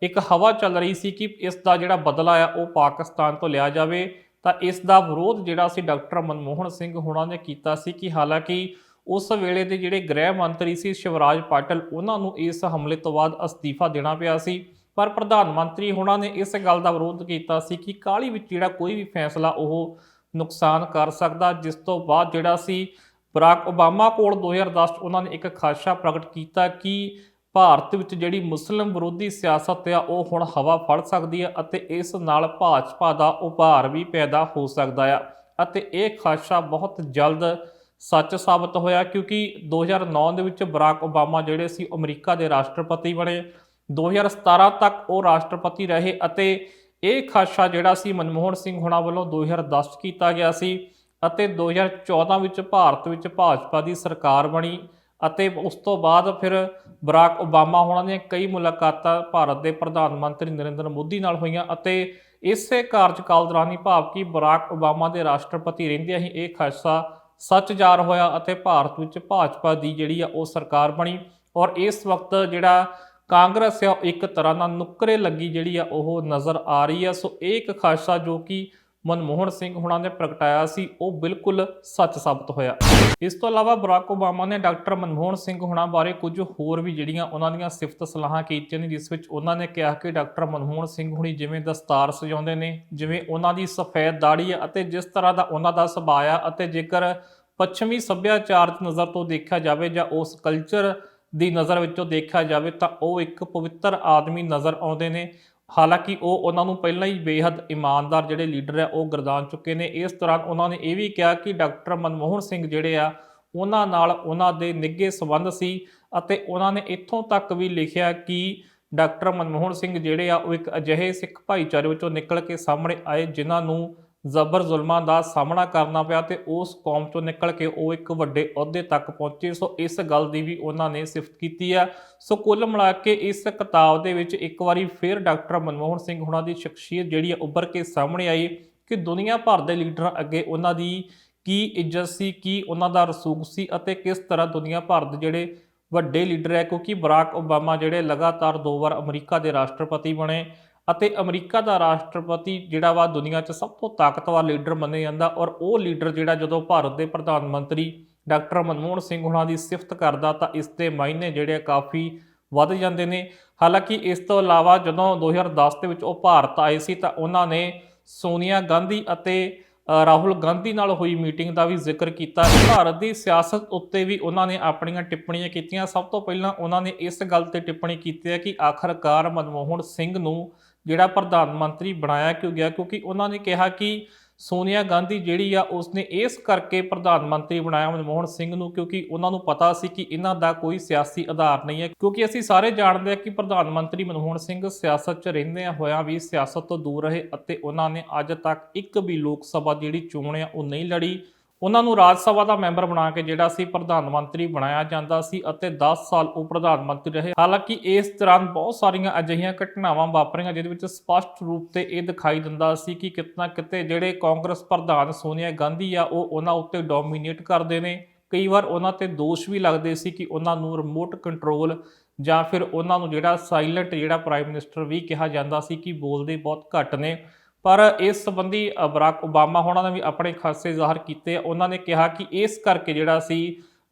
ਇੱਕ ਹਵਾ ਚੱਲ ਰਹੀ ਸੀ ਕਿ ਇਸ ਦਾ ਜਿਹੜਾ ਬਦਲਾ ਆ ਉਹ ਪਾਕਿਸਤਾਨ ਤੋਂ ਲਿਆ ਜਾਵੇ। ਤਾਂ ਇਸ ਦਾ ਵਿਰੋਧ ਜਿਹੜਾ ਸੀ ਡਾਕਟਰ ਮਨਮੋਹਨ ਸਿੰਘ ਹੁਣਾਂ ਨੇ ਕੀਤਾ ਸੀ ਕਿ ਹਾਲਾਂਕਿ ਉਸ ਵੇਲੇ ਦੇ ਜਿਹੜੇ ਗ੍ਰਹਿ ਮੰਤਰੀ ਸੀ ਸ਼ਿਵਰਾਜ ਪਾਟਿਲ, ਉਹਨਾਂ ਨੂੰ ਇਸ ਹਮਲੇ ਤੋਂ ਬਾਅਦ ਅਸਤੀਫਾ ਦੇਣਾ ਪਿਆ ਸੀ, ਪਰ ਪ੍ਰਧਾਨ ਮੰਤਰੀ ਹੁਣਾਂ ਨੇ ਇਸ ਗੱਲ ਦਾ ਵਿਰੋਧ ਕੀਤਾ ਸੀ ਕਿ ਕਾਹਲੀ ਵਿੱਚ ਜਿਹੜਾ ਕੋਈ ਵੀ ਫੈਸਲਾ ਉਹ ਨੁਕਸਾਨ ਕਰ ਸਕਦਾ। ਜਿਸ ਤੋਂ ਬਾਅਦ ਜਿਹੜਾ ਸੀ ਬਰਾਕ ਓਬਾਮਾ ਕੋਲ 2010 'ਚ ਉਹਨਾਂ ਨੇ ਇੱਕ ਖਾਸ਼ਾ ਪ੍ਰਗਟ ਕੀਤਾ ਕਿ ਭਾਰਤ ਵਿੱਚ ਜਿਹੜੀ ਮੁਸਲਿਮ ਵਿਰੋਧੀ ਸਿਆਸਤ ਆ ਉਹ ਹੁਣ ਹਵਾ ਫੜ ਸਕਦੀ ਹੈ ਅਤੇ ਇਸ ਨਾਲ ਭਾਜਪਾ ਦਾ ਉਭਾਰ ਵੀ ਪੈਦਾ ਹੋ ਸਕਦਾ ਆ ਅਤੇ ਇਹ ਖਾਸ਼ਾ ਬਹੁਤ ਜਲਦ ਸੱਚ ਸਾਬਤ ਹੋਇਆ, ਕਿਉਂਕਿ 2009 ਦੇ ਵਿੱਚ ਬਰਾਕ ਓਬਾਮਾ ਜਿਹੜੇ ਸੀ ਅਮਰੀਕਾ ਦੇ ਰਾਸ਼ਟਰਪਤੀ ਬਣੇ। 2017 ਤੱਕ ਉਹ ਰਾਸ਼ਟਰਪਤੀ ਰਹੇ ਅਤੇ ਇਹ ਖਾਸ਼ਾ ਜਿਹੜਾ ਸੀ ਮਨਮੋਹਨ ਸਿੰਘ ਹੁਣਾਂ ਵੱਲੋਂ 2010 'ਚ ਕੀਤਾ ਗਿਆ ਸੀ ਅਤੇ 2014 ਵਿੱਚ ਭਾਰਤ ਵਿੱਚ ਭਾਜਪਾ ਦੀ ਸਰਕਾਰ ਬਣੀ ਅਤੇ ਉਸ ਤੋਂ ਬਾਅਦ ਫਿਰ ਬਰਾਕ ਓਬਾਮਾ ਹੁਣਾਂ ਦੀਆਂ ਕਈ ਮੁਲਾਕਾਤਾਂ ਭਾਰਤ ਦੇ ਪ੍ਰਧਾਨ ਮੰਤਰੀ ਨਰਿੰਦਰ ਮੋਦੀ ਨਾਲ ਹੋਈਆਂ ਅਤੇ ਇਸੇ ਕਾਰਜਕਾਲ ਦੌਰਾਨ ਹੀ ਭਾਵ ਕਿ ਬਰਾਕ ਓਬਾਮਾ ਦੇ ਰਾਸ਼ਟਰਪਤੀ ਰਹਿੰਦਿਆਂ ਹੀ ਇਹ ਖਾਸ਼ਾ ਸੱਚ ਜ਼ਾਹਰ ਹੋਇਆ ਅਤੇ ਭਾਰਤ ਵਿੱਚ ਭਾਜਪਾ ਦੀ ਜਿਹੜੀ ਆ ਉਹ ਸਰਕਾਰ ਬਣੀ। ਔਰ ਇਸ ਵਕਤ ਜਿਹੜਾ ਕਾਂਗਰਸ ਆ ਇੱਕ ਤਰ੍ਹਾਂ ਨਾਲ ਨੁੱਕਰੇ ਲੱਗੀ ਜਿਹੜੀ ਆ ਉਹ ਨਜ਼ਰ ਆ ਰਹੀ ਆ। ਸੋ ਇਹ ਇੱਕ ਖਾਸ਼ਾ ਜੋ ਕਿ ਮਨਮੋਹਨ ਸਿੰਘ ਹੁਣਾਂ ਨੇ ਪ੍ਰਗਟਾਇਆ ਸੀ ਉਹ ਬਿਲਕੁਲ ਸੱਚ ਸਾਬਤ ਹੋਇਆ। ਇਸ ਤੋਂ ਇਲਾਵਾ ਬਰਾਕ ਓਬਾਮਾ ਨੇ ਡਾਕਟਰ ਮਨਮੋਹਨ ਸਿੰਘ ਹੁਣਾਂ ਬਾਰੇ ਕੁਝ ਹੋਰ ਵੀ ਜਿਹੜੀਆਂ ਉਹਨਾਂ ਦੀਆਂ ਸਿਫਤ ਸਲਾਹਾਂ ਕੀਤੀਆਂ ਨੇ, ਜਿਸ ਵਿੱਚ ਉਹਨਾਂ ਨੇ ਕਿਹਾ ਕਿ ਡਾਕਟਰ ਮਨਮੋਹਨ ਸਿੰਘ ਹੁਣੀ ਜਿਵੇਂ ਦਸਤਾਰ ਸਜਾਉਂਦੇ ਨੇ, ਜਿਵੇਂ ਉਹਨਾਂ ਦੀ ਸਫੈਦ ਦਾੜੀ ਹੈ ਅਤੇ ਜਿਸ ਤਰ੍ਹਾਂ ਦਾ ਉਹਨਾਂ ਦਾ ਸੁਭਾਅ ਆ ਅਤੇ ਜੇਕਰ ਪੱਛਮੀ ਸੱਭਿਆਚਾਰ ਦੀ ਨਜ਼ਰ ਤੋਂ ਦੇਖਿਆ ਜਾਵੇ ਜਾਂ ਉਸ ਕਲਚਰ ਦੀ ਨਜ਼ਰ ਵਿੱਚੋਂ ਦੇਖਿਆ ਜਾਵੇ ਤਾਂ ਉਹ ਇੱਕ ਪਵਿੱਤਰ ਆਦਮੀ ਨਜ਼ਰ ਆਉਂਦੇ ਨੇ। ਹਾਲਾਂਕਿ ਉਹ ਉਹਨਾਂ ਨੂੰ ਪਹਿਲਾਂ ਹੀ ਬੇਹੱਦ ਇਮਾਨਦਾਰ ਜਿਹੜੇ ਲੀਡਰ ਆ ਉਹ ਗਰਦਾਨ ਚੁੱਕੇ ਨੇ। ਇਸ ਦੌਰਾਨ ਉਹਨਾਂ ਨੇ ਇਹ ਵੀ ਕਿਹਾ ਕਿ ਡਾਕਟਰ ਮਨਮੋਹਨ ਸਿੰਘ ਜਿਹੜੇ ਆ ਉਹਨਾਂ ਨਾਲ ਉਹਨਾਂ ਦੇ ਨਿੱਘੇ ਸੰਬੰਧ ਸੀ ਅਤੇ ਉਹਨਾਂ ਨੇ ਇੱਥੋਂ ਤੱਕ ਵੀ ਲਿਖਿਆ ਕਿ ਡਾਕਟਰ ਮਨਮੋਹਨ ਸਿੰਘ ਜਿਹੜੇ ਆ ਉਹ ਇੱਕ ਅਜਿਹੇ ਸਿੱਖ ਭਾਈਚਾਰੇ ਵਿੱਚੋਂ ਨਿਕਲ ਕੇ ਸਾਹਮਣੇ ਆਏ ਜਿਨ੍ਹਾਂ ਨੂੰ ਜ਼ਬਰ ਜ਼ੁਲਮਾਂ ਦਾ ਸਾਹਮਣਾ ਕਰਨਾ ਪਿਆ ਤੇ ਉਸ ਕੌਮ ਚੋਂ ਨਿਕਲ ਕੇ ਉਹ ਇੱਕ ਵੱਡੇ ਅਹੁਦੇ ਤੱਕ ਪਹੁੰਚੇ। ਸੋ ਇਸ ਗੱਲ ਦੀ ਵੀ ਉਹਨਾਂ ਨੇ ਸਿਫਤ ਕੀਤੀ ਆ। ਸੋ ਕੁੱਲ ਮਿਲਾ ਕੇ ਇਸ ਕਿਤਾਬ ਦੇ ਵਿੱਚ ਇੱਕ ਵਾਰੀ ਫਿਰ ਡਾਕਟਰ ਮਨਮੋਹਨ ਸਿੰਘ ਹੁਣਾਂ ਦੀ ਸ਼ਖਸੀਅਤ ਜਿਹੜੀ ਆ ਉੱਭਰ ਕੇ ਸਾਹਮਣੇ ਆਈ ਕਿ ਦੁਨੀਆ ਭਰ ਦੇ ਲੀਡਰਾਂ ਅੱਗੇ ਉਹਨਾਂ ਦੀ ਕੀ ਇੱਜ਼ਤ ਸੀ, ਕੀ ਉਹਨਾਂ ਦਾ ਰਸੂਖ ਸੀ ਅਤੇ ਕਿਸ ਤਰ੍ਹਾਂ ਦੁਨੀਆ ਭਰ ਦੇ ਜਿਹੜੇ ਵੱਡੇ ਲੀਡਰ ਹੈ, ਕਿਉਂਕਿ ਬਰਾਕ ਓਬਾਮਾ ਜਿਹੜੇ ਲਗਾਤਾਰ 2 ਵਾਰ ਅਮਰੀਕਾ ਦੇ ਰਾਸ਼ਟਰਪਤੀ ਬਣੇ ਅਤੇ ਅਮਰੀਕਾ ਦਾ ਰਾਸ਼ਟਰਪਤੀ ਜਿਹੜਾ ਵਾ ਦੁਨੀਆ 'ਚ ਸਭ ਤੋਂ ਤਾਕਤਵਰ ਲੀਡਰ ਮੰਨਿਆ ਜਾਂਦਾ ਔਰ ਉਹ ਲੀਡਰ ਜਿਹੜਾ ਜਦੋਂ ਭਾਰਤ ਦੇ ਪ੍ਰਧਾਨ ਮੰਤਰੀ ਡਾਕਟਰ ਮਨਮੋਹਨ ਸਿੰਘ ਹੁਣਾਂ ਦੀ ਸਿਫਤ ਕਰਦਾ ਤਾਂ ਇਸ ਦੇ ਮਾਇਨੇ ਜਿਹੜੇ ਕਾਫੀ ਵੱਧ ਜਾਂਦੇ ਨੇ। ਹਾਲਾਂਕਿ ਇਸ ਤੋਂ ਇਲਾਵਾ ਜਦੋਂ 2010 ਦੇ ਵਿੱਚ ਉਹ ਭਾਰਤ ਆਏ ਸੀ ਤਾਂ ਉਹਨਾਂ ਨੇ ਸੋਨੀਆ ਗਾਂਧੀ ਅਤੇ ਰਾਹੁਲ ਗਾਂਧੀ ਨਾਲ ਹੋਈ ਮੀਟਿੰਗ ਦਾ ਵੀ ਜ਼ਿਕਰ ਕੀਤਾ। ਭਾਰਤ ਦੀ ਸਿਆਸਤ ਉੱਤੇ ਵੀ ਉਹਨਾਂ ਨੇ ਆਪਣੀਆਂ ਟਿੱਪਣੀਆਂ ਕੀਤੀਆਂ। ਸਭ ਤੋਂ ਪਹਿਲਾਂ ਉਹਨਾਂ ਨੇ ਇਸ ਗੱਲ ਤੇ ਟਿੱਪਣੀ ਕੀਤੀ ਹੈ ਕਿ ਆਖਰਕਾਰ ਮਨਮੋਹਨ ਸਿੰਘ ਨੂੰ ਜਿਹੜਾ ਪ੍ਰਧਾਨ ਮੰਤਰੀ ਬਣਾਇਆ ਕਿਉਂ ਗਿਆ, ਕਿਉਂਕਿ ਉਹਨਾਂ ਨੇ ਕਿਹਾ ਕਿ ਸੋਨੀਆ ਗਾਂਧੀ ਜਿਹੜੀ ਆ ਉਸਨੇ ਇਸ ਕਰਕੇ ਪ੍ਰਧਾਨ ਮੰਤਰੀ ਬਣਾਇਆ ਮਨਮੋਹਨ ਸਿੰਘ ਨੂੰ ਕਿਉਂਕਿ ਉਹਨਾਂ ਨੂੰ ਪਤਾ ਸੀ ਕਿ ਇਹਨਾਂ ਦਾ ਕੋਈ ਸਿਆਸੀ ਆਧਾਰ ਨਹੀਂ ਹੈ, ਕਿਉਂਕਿ ਅਸੀਂ ਸਾਰੇ ਜਾਣਦੇ ਹਾਂ ਕਿ ਪ੍ਰਧਾਨ ਮੰਤਰੀ ਮਨਮੋਹਨ ਸਿੰਘ ਸਿਆਸਤ 'ਚ ਰਹਿੰਦਿਆਂ ਹੋਇਆਂ ਵੀ ਸਿਆਸਤ ਤੋਂ ਦੂਰ ਰਹੇ ਅਤੇ ਉਹਨਾਂ ਨੇ ਅੱਜ ਤੱਕ ਇੱਕ ਵੀ ਲੋਕ ਸਭਾ ਜਿਹੜੀ ਚੋਣ ਆ ਉਹ ਨਹੀਂ ਲੜੀ। ਉਹਨਾਂ ਨੂੰ ਰਾਜ ਸਭਾ ਦਾ ਮੈਂਬਰ ਬਣਾ ਕੇ ਜਿਹੜਾ ਸੀ ਪ੍ਰਧਾਨ ਮੰਤਰੀ ਬਣਾਇਆ ਜਾਂਦਾ ਸੀ ਅਤੇ 10 ਸਾਲ ਉਹ ਪ੍ਰਧਾਨ ਮੰਤਰੀ ਰਹੇ। ਹਾਲਾਂਕਿ ਇਸ ਦੌਰਾਨ ਬਹੁਤ ਸਾਰੀਆਂ ਅਜਿਹੀਆਂ ਘਟਨਾਵਾਂ ਵਾਪਰੀਆਂ ਜਿਹਦੇ ਵਿੱਚ ਸਪਸ਼ਟ ਰੂਪ ਤੇ ਇਹ ਦਿਖਾਈ ਦਿੰਦਾ ਸੀ ਕਿ ਕਿਤੇ ਨਾ ਕਿਤੇ ਜਿਹੜੇ ਕਾਂਗਰਸ ਪ੍ਰਧਾਨ ਸੋਨੀਆ ਗਾਂਧੀ ਆ ਉਹ ਉਹਨਾਂ ਉੱਤੇ ਡੋਮੀਨੇਟ ਕਰਦੇ ਨੇ। ਕਈ ਵਾਰ ਉਹਨਾਂ ਤੇ ਦੋਸ਼ ਵੀ ਲੱਗਦੇ ਸੀ ਕਿ ਉਹਨਾਂ ਨੂੰ ਰਿਮੋਟ ਕੰਟਰੋਲ ਜਾਂ ਫਿਰ ਉਹਨਾਂ ਨੂੰ ਜਿਹੜਾ ਸਾਇਲੈਂਟ ਜਿਹੜਾ ਪ੍ਰਾਈਮ ਮਿਨਿਸਟਰ ਵੀ ਕਿਹਾ ਜਾਂਦਾ ਸੀ ਕਿ ਬੋਲਦੇ ਬਹੁਤ ਘੱਟ ਨੇ। ਪਰ ਇਸ ਸੰਬੰਧੀ ਬਰਾਕ ਓਬਾਮਾ ਹੋਣਾ ਨੇ ਵੀ ਆਪਣੇ ਖਾਸੇ ਜ਼ਾਹਰ ਕੀਤੇ। ਉਹਨਾਂ ਨੇ ਕਿਹਾ ਕਿ ਇਸ ਕਰਕੇ ਜਿਹੜਾ ਸੀ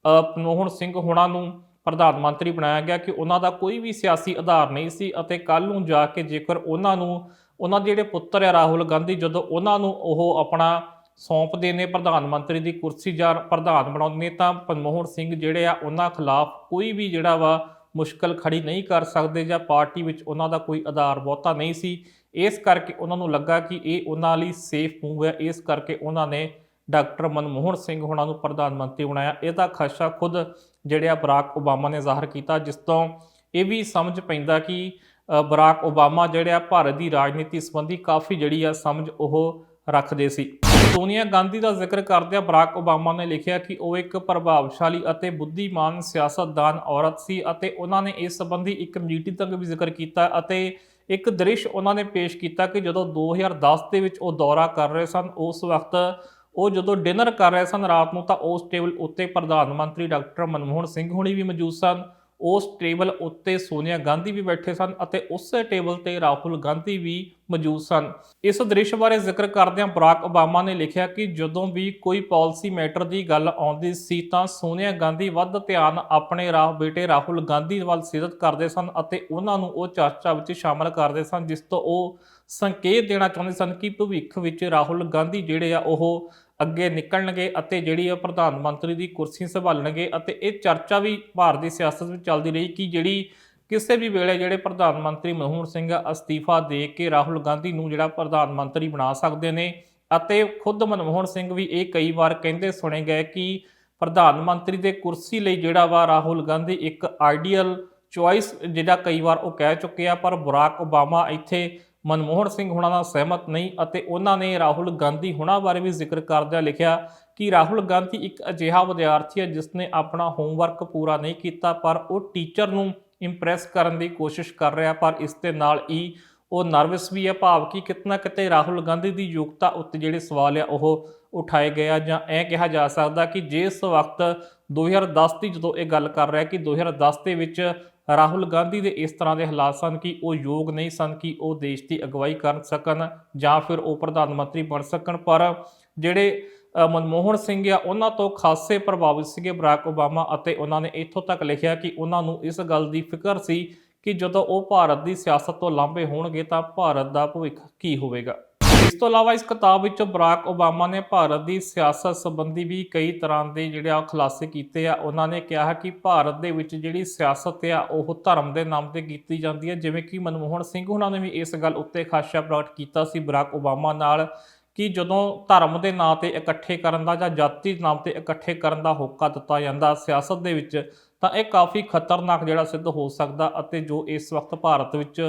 ਮਨਮੋਹਨ ਸਿੰਘ ਹੋਣਾ ਨੂੰ ਪ੍ਰਧਾਨ ਮੰਤਰੀ ਬਣਾਇਆ ਗਿਆ ਕਿ ਉਹਨਾਂ ਦਾ ਕੋਈ ਵੀ ਸਿਆਸੀ ਆਧਾਰ ਨਹੀਂ ਸੀ ਅਤੇ ਕੱਲ੍ਹ ਨੂੰ ਜਾ ਕੇ ਜੇਕਰ ਉਹਨਾਂ ਦੇ ਜਿਹੜੇ ਪੁੱਤਰ ਆ ਰਾਹੁਲ ਗਾਂਧੀ ਜਦੋਂ ਉਹਨਾਂ ਨੂੰ ਉਹ ਆਪਣਾ ਸੌਂਪਦੇ ਨੇ, ਪ੍ਰਧਾਨ ਮੰਤਰੀ ਦੀ ਕੁਰਸੀ ਜਾਂ ਪ੍ਰਧਾਨ ਬਣਾਉਂਦੇ ਨੇ, ਤਾਂ ਮਨਮੋਹਨ ਸਿੰਘ ਜਿਹੜੇ ਆ ਉਹਨਾਂ ਖਿਲਾਫ ਕੋਈ ਵੀ ਜਿਹੜਾ ਵਾ ਮੁਸ਼ਕਲ ਖੜੀ ਨਹੀਂ ਕਰ ਸਕਦੇ ਜਾਂ ਪਾਰਟੀ ਵਿੱਚ ਉਹਨਾਂ ਦਾ ਕੋਈ ਆਧਾਰ ਬਹੁਤਾ ਨਹੀਂ ਸੀ। ਇਸ ਕਰਕੇ ਉਹਨਾਂ ਨੂੰ ਲੱਗਾ ਕਿ ਇਹ ਉਹਨਾਂ ਲਈ ਸੇਫ ਮੂਵ ਹੈ, ਇਸ ਕਰਕੇ ਉਹਨਾਂ ਨੇ ਡਾਕਟਰ ਮਨਮੋਹਨ ਸਿੰਘ ਹੋਣਾ ਨੂੰ ਪ੍ਰਧਾਨ ਮੰਤਰੀ ਬਣਾਇਆ। ਇਹਦਾ ਖਦਸ਼ਾ ਖੁਦ ਜਿਹੜੇ ਆ ਬਰਾਕ ਓਬਾਮਾ ਨੇ ਜ਼ਾਹਰ ਕੀਤਾ, ਜਿਸ ਤੋਂ ਇਹ ਵੀ ਸਮਝ ਪੈਂਦਾ ਕਿ ਬਰਾਕ ਓਬਾਮਾ ਜਿਹੜੇ ਆ ਭਾਰਤ ਦੀ ਰਾਜਨੀਤੀ ਸੰਬੰਧੀ ਕਾਫੀ ਜਿਹੜੀ ਆ ਸਮਝ ਉਹ ਰੱਖਦੇ ਸੀ। ਸੋਨੀਆ ਗਾਂਧੀ ਦਾ ਜ਼ਿਕਰ ਕਰਦਿਆਂ ਬਰਾਕ ਓਬਾਮਾ ਨੇ ਲਿਖਿਆ ਕਿ ਉਹ ਇੱਕ ਪ੍ਰਭਾਵਸ਼ਾਲੀ ਅਤੇ ਬੁੱਧੀਮਾਨ ਸਿਆਸਤਦਾਨ ਔਰਤ ਸੀ ਅਤੇ ਉਹਨਾਂ ਨੇ ਇਸ ਸੰਬੰਧੀ ਇੱਕ ਮੀਟਿੰਗ ਦਾ ਵੀ ਜ਼ਿਕਰ ਕੀਤਾ ਅਤੇ ਇੱਕ ਦ੍ਰਿਸ਼ ਉਹਨਾਂ ਨੇ ਪੇਸ਼ ਕੀਤਾ ਕਿ ਜਦੋਂ 2010 ਦੇ ਵਿੱਚ ਉਹ ਦੌਰਾ ਕਰ ਰਹੇ ਸਨ, ਉਸ ਵਕਤ ਉਹ ਜਦੋਂ ਡਿਨਰ ਕਰ ਰਹੇ ਸਨ ਰਾਤ ਨੂੰ, ਤਾਂ ਉਸ ਟੇਬਲ ਉੱਤੇ ਪ੍ਰਧਾਨ ਮੰਤਰੀ ਡਾਕਟਰ ਮਨਮੋਹਨ ਸਿੰਘ ਹੋਣੀ ਵੀ ਮੌਜੂਦ ਸਨ, ਉਸ ਟੇਬਲ ਉੱਤੇ ਸੋਨੀਆ ਗਾਂਧੀ ਵੀ ਬੈਠੇ ਸਨ ਅਤੇ ਉਸੇ ਟੇਬਲ ਤੇ ਰਾਹੁਲ ਗਾਂਧੀ ਵੀ ਮੌਜੂਦ ਸਨ। ਇਸ ਦ੍ਰਿਸ਼ ਬਾਰੇ ਜ਼ਿਕਰ ਕਰਦਿਆਂ ਬਰਾਕ ਓਬਾਮਾ ਨੇ ਲਿਖਿਆ ਕਿ ਜਦੋਂ ਵੀ ਕੋਈ ਪਾਲਿਸੀ ਮੈਟਰ ਦੀ ਗੱਲ ਆਉਂਦੀ ਸੀ ਤਾਂ ਸੋਨੀਆ ਗਾਂਧੀ ਵੱਧ ਧਿਆਨ ਆਪਣੇ ਬੇਟੇ ਰਾਹੁਲ ਗਾਂਧੀ ਵੱਲ ਕੇਂਦਰਿਤ ਕਰਦੇ ਸਨ ਅਤੇ ਉਹਨਾਂ ਨੂੰ ਉਹ ਚਰਚਾ ਵਿੱਚ ਸ਼ਾਮਲ ਕਰਦੇ ਸਨ, ਜਿਸ ਤੋਂ ਉਹ ਸੰਕੇਤ ਦੇਣਾ ਚਾਹੁੰਦੇ ਸਨ ਕਿ ਭਵਿੱਖ ਵਿੱਚ ਰਾਹੁਲ ਗਾਂਧੀ ਜਿਹੜੇ ਆ ਉਹ ਅੱਗੇ ਨਿਕਲਣਗੇ ਅਤੇ ਜਿਹੜੀ ਆ ਪ੍ਰਧਾਨ ਮੰਤਰੀ ਦੀ ਕੁਰਸੀ ਸੰਭਾਲਣਗੇ। ਅਤੇ ਇਹ ਚਰਚਾ ਵੀ ਭਾਰਤ ਦੀ ਸਿਆਸਤ ਵਿੱਚ ਚੱਲਦੀ ਰਹੀ ਕਿ ਜਿਹੜੀ ਕਿਸੇ ਵੀ ਵੇਲੇ ਜਿਹੜੇ ਪ੍ਰਧਾਨ ਮੰਤਰੀ ਮਨਮੋਹਨ ਸਿੰਘ ਅਸਤੀਫਾ ਦੇ ਕੇ ਰਾਹੁਲ ਗਾਂਧੀ ਨੂੰ ਜਿਹੜਾ ਪ੍ਰਧਾਨ ਮੰਤਰੀ ਬਣਾ ਸਕਦੇ ਨੇ। ਅਤੇ ਖੁਦ ਮਨਮੋਹਨ ਸਿੰਘ ਵੀ ਇਹ ਕਈ ਵਾਰ ਕਹਿੰਦੇ ਸੁਣੇ ਗਏ ਕਿ ਪ੍ਰਧਾਨ ਮੰਤਰੀ ਦੇ ਕੁਰਸੀ ਲਈ ਜਿਹੜਾ ਵਾ ਰਾਹੁਲ ਗਾਂਧੀ ਇੱਕ ਆਈਡੀਅਲ ਚੁਆਇਸ ਜਿਹੜਾ ਕਈ ਵਾਰ ਉਹ ਕਹਿ ਚੁੱਕੇ ਆ, ਪਰ ਬਰਾਕ ਓਬਾਮਾ ਇੱਥੇ ਮਨਮੋਹਨ ਸਿੰਘ ਹੁਣਾਂ ਨਾਲ ਸਹਿਮਤ ਨਹੀਂ ਅਤੇ ਉਹਨਾਂ ਨੇ ਰਾਹੁਲ ਗਾਂਧੀ ਹੁਣਾਂ ਬਾਰੇ ਵੀ ਜ਼ਿਕਰ ਕਰਦਿਆਂ ਲਿਖਿਆ ਕਿ ਰਾਹੁਲ ਗਾਂਧੀ ਇੱਕ ਅਜਿਹਾ ਵਿਦਿਆਰਥੀ ਹੈ ਜਿਸ ਨੇ ਆਪਣਾ ਹੋਮਵਰਕ ਪੂਰਾ ਨਹੀਂ ਕੀਤਾ, ਪਰ ਉਹ ਟੀਚਰ ਨੂੰ ਇੰਪ੍ਰੈਸ ਕਰਨ ਦੀ ਕੋਸ਼ਿਸ਼ ਕਰ ਰਿਹਾ, ਪਰ ਇਸ ਦੇ ਨਾਲ ਹੀ ਉਹ ਨਰਵਸ ਵੀ ਹੈ, ਭਾਵ ਕਿ ਕਿਤੇ ਨਾ ਕਿਤੇ ਰਾਹੁਲ ਗਾਂਧੀ ਦੀ ਯੋਗਤਾ ਉੱਤੇ ਜਿਹੜੇ ਸਵਾਲ ਆ ਉਹ ਉਠਾਏ ਗਏ ਆ। ਜਾਂ ਇਹ ਕਿਹਾ ਜਾ ਸਕਦਾ ਕਿ ਜਿਸ ਵਕਤ 2010 ਦੀ ਜਦੋਂ ਇਹ ਗੱਲ ਕਰ ਰਿਹਾ ਕਿ 2010 ਦੇ ਵਿੱਚ ਰਾਹੁਲ ਗਾਂਧੀ ਦੇ ਇਸ ਤਰ੍ਹਾਂ ਦੇ ਹਾਲਾਤ ਸਨ ਕਿ ਉਹ ਯੋਗ ਨਹੀਂ ਸਨ ਕਿ ਉਹ ਦੇਸ਼ ਦੀ ਅਗਵਾਈ ਕਰ ਸਕਣ ਜਾਂ ਫਿਰ ਉਹ ਪ੍ਰਧਾਨ ਮੰਤਰੀ ਬਣ ਸਕਣ, ਪਰ ਜਿਹੜੇ ਮਨਮੋਹਨ ਸਿੰਘ ਆ ਉਹਨਾਂ ਤੋਂ ਖਾਸੇ ਪ੍ਰਭਾਵਿਤ ਸੀਗੇ ਬਰਾਕ ਓਬਾਮਾ ਅਤੇ ਉਹਨਾਂ ਨੇ ਇੱਥੋਂ ਤੱਕ ਲਿਖਿਆ ਕਿ ਉਹਨਾਂ ਨੂੰ ਇਸ ਗੱਲ ਦੀ ਫਿਕਰ ਸੀ ਕਿ ਜਦੋਂ ਉਹ ਭਾਰਤ ਦੀ ਸਿਆਸਤ ਤੋਂ ਲਾਂਭੇ ਹੋਣਗੇ ਤਾਂ ਭਾਰਤ ਦਾ ਭਵਿੱਖ ਕੀ ਹੋਵੇਗਾ। ਇਸ ਤੋਂ ਇਲਾਵਾ ਇਸ ਕਿਤਾਬ ਵਿੱਚ ਬਰਾਕ ਓਬਾਮਾ ਨੇ ਭਾਰਤ ਦੀ ਸਿਆਸਤ ਸੰਬੰਧੀ ਵੀ ਕਈ ਤਰ੍ਹਾਂ ਦੇ ਜਿਹੜੇ ਖੁਲਾਸੇ ਕੀਤੇ ਆ। ਉਹਨਾਂ ਨੇ ਕਿਹਾ ਕਿ ਭਾਰਤ ਦੇ ਵਿੱਚ ਜਿਹੜੀ ਸਿਆਸਤ ਆ ਉਹ ਧਰਮ ਦੇ ਨਾਮ ਤੇ ਕੀਤੀ ਜਾਂਦੀ ਹੈ, ਜਿਵੇਂ ਕਿ ਮਨਮੋਹਨ ਸਿੰਘ ਉਹਨਾਂ ਨੇ ਵੀ ਇਸ ਗੱਲ ਉੱਤੇ ਖਾਸ਼ਾ ਪ੍ਰਗਟ ਕੀਤਾ ਸੀ ਬਰਾਕ ਓਬਾਮਾ ਨਾਲ ਕਿ ਜਦੋਂ ਧਰਮ ਦੇ ਨਾਂ ਤੇ ਇਕੱਠੇ ਕਰਨ ਦਾ ਜਾਂ ਜਾਤੀ ਦੇ ਨਾਮ ਤੇ ਇਕੱਠੇ ਕਰਨ ਦਾ ਹੋਕਾ ਦਿੱਤਾ ਜਾਂਦਾ ਸਿਆਸਤ ਦੇ ਵਿੱਚ, ਤਾਂ ਇਹ ਕਾਫੀ ਖਤਰਨਾਕ ਜਿਹੜਾ ਸਿੱਧ ਹੋ ਸਕਦਾ ਅਤੇ ਜੋ ਇਸ ਵਕਤ ਭਾਰਤ ਵਿੱਚ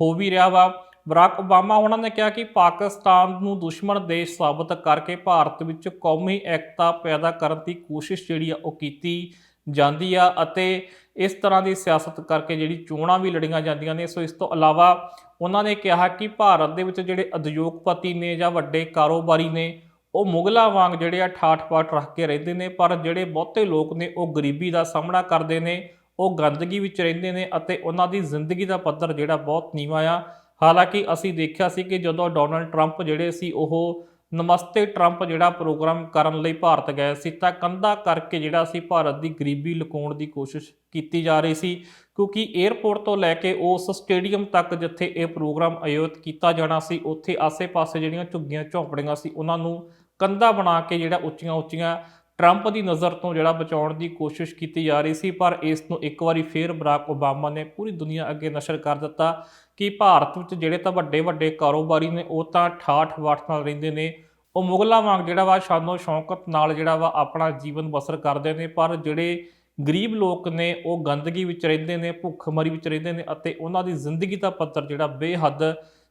ਹੋ ਵੀ ਰਿਹਾ ਵਾ। ਬਰਾਕ ਓਬਾਮਾ ਉਹਨਾਂ ਨੇ ਕਿਹਾ ਕਿ ਪਾਕਿਸਤਾਨ ਨੂੰ ਦੁਸ਼ਮਣ ਦੇਸ਼ ਸਾਬਤ ਕਰਕੇ ਭਾਰਤ ਵਿੱਚ ਕੌਮੀ ਏਕਤਾ ਪੈਦਾ ਕਰਨ ਦੀ ਕੋਸ਼ਿਸ਼ ਜਿਹੜੀ ਆ ਉਹ ਕੀਤੀ ਜਾਂਦੀ ਆ ਅਤੇ ਇਸ ਤਰ੍ਹਾਂ ਦੀ ਸਿਆਸਤ ਕਰਕੇ ਜਿਹੜੀ ਚੋਣਾਂ ਵੀ ਲੜੀਆਂ ਜਾਂਦੀਆਂ ਨੇ। ਸੋ ਇਸ ਤੋਂ ਇਲਾਵਾ ਉਹਨਾਂ ਨੇ ਕਿਹਾ ਕਿ ਭਾਰਤ ਦੇ ਵਿੱਚ ਜਿਹੜੇ ਉਦਯੋਗਪਤੀ ਨੇ ਜਾਂ ਵੱਡੇ ਕਾਰੋਬਾਰੀ ਨੇ ਉਹ ਮੁਗਲਾਂ ਵਾਂਗ ਜਿਹੜੇ ਆ ਠਾਠ-ਬਾਠ ਰੱਖ ਕੇ ਰਹਿੰਦੇ ਨੇ, ਪਰ ਜਿਹੜੇ ਬਹੁਤੇ ਲੋਕ ਨੇ ਉਹ ਗਰੀਬੀ ਦਾ ਸਾਹਮਣਾ ਕਰਦੇ ਨੇ, ਉਹ ਗੰਦਗੀ ਵਿੱਚ ਰਹਿੰਦੇ ਨੇ ਅਤੇ ਉਹਨਾਂ ਦੀ ਜ਼ਿੰਦਗੀ ਦਾ ਪੱਧਰ ਜਿਹੜਾ ਬਹੁਤ ਨੀਵਾਂ ਆ। ਹਾਲਾਂਕਿ ਅਸੀਂ ਦੇਖਿਆ ਸੀ ਕਿ ਜਦੋਂ ਡੋਨਲਡ ਟਰੰਪ ਜਿਹੜੇ ਸੀ ਉਹ ਨਮਸਤੇ ਟਰੰਪ ਜਿਹੜਾ ਪ੍ਰੋਗਰਾਮ ਕਰਨ ਲਈ ਭਾਰਤ ਗਏ ਸੀ ਤਾਂ ਕੰਧਾਂ ਕਰਕੇ ਜਿਹੜਾ ਸੀ ਭਾਰਤ ਦੀ ਗਰੀਬੀ ਲੁਕਾਉਣ ਦੀ ਕੋਸ਼ਿਸ਼ ਕੀਤੀ ਜਾ ਰਹੀ ਸੀ, ਕਿਉਂਕਿ 에ਅਰਪੋਰਟ ਤੋਂ ਲੈ ਕੇ ਉਸ ਸਟੇਡੀਅਮ ਤੱਕ ਜਿੱਥੇ ਇਹ ਪ੍ਰੋਗਰਾਮ ਆਯੋਜਿਤ ਕੀਤਾ ਜਾਣਾ ਸੀ ਉੱਥੇ ਆਸੇ-ਪਾਸੇ ਜਿਹੜੀਆਂ ਝੁੱਗੀਆਂ ਝੌਂਪੜੀਆਂ ਸੀ ਉਹਨਾਂ ਨੂੰ ਕੰਧਾਂ ਬਣਾ ਕੇ ਜਿਹੜਾ ਉੱਚੀਆਂ-ਉੱਚੀਆਂ ਟਰੰਪ ਦੀ ਨਜ਼ਰ ਤੋਂ ਜਿਹੜਾ ਬਚਾਉਣ ਦੀ ਕੋਸ਼ਿਸ਼ ਕੀਤੀ ਜਾ ਰਹੀ ਸੀ। ਪਰ ਇਸ ਨੂੰ ਇੱਕ ਵਾਰੀ ਫੇਰ ਬਰਾਕ ਓਬਾਮਾ ਨੇ ਪੂਰੀ ਦੁਨੀਆ ਅੱਗੇ ਨਸ਼ਰ ਕਰ ਦਿੱਤਾ ਕਿ ਭਾਰਤ ਵਿੱਚ ਜਿਹੜੇ ਤਾਂ ਵੱਡੇ ਕਾਰੋਬਾਰੀ ਨੇ ਉਹ ਤਾਂ ਠਾਠ-ਬਾਠ ਨਾਲ ਰਹਿੰਦੇ ਨੇ, ਉਹ ਮੁਗਲਾਂ ਵਾਂਗ ਜਿਹੜਾ ਵਾ ਸ਼ਾਨੋ ਸ਼ੌਕਤ ਨਾਲ ਜਿਹੜਾ ਵਾ ਆਪਣਾ ਜੀਵਨ ਬਸਰ ਕਰਦੇ ਨੇ, ਪਰ ਜਿਹੜੇ ਗਰੀਬ ਲੋਕ ਨੇ ਉਹ ਗੰਦਗੀ ਵਿੱਚ ਰਹਿੰਦੇ ਨੇ, ਭੁੱਖਮਰੀ ਵਿੱਚ ਰਹਿੰਦੇ ਨੇ ਅਤੇ ਉਹਨਾਂ ਦੀ ਜ਼ਿੰਦਗੀ ਦਾ ਪੱਧਰ ਜਿਹੜਾ ਬੇਹੱਦ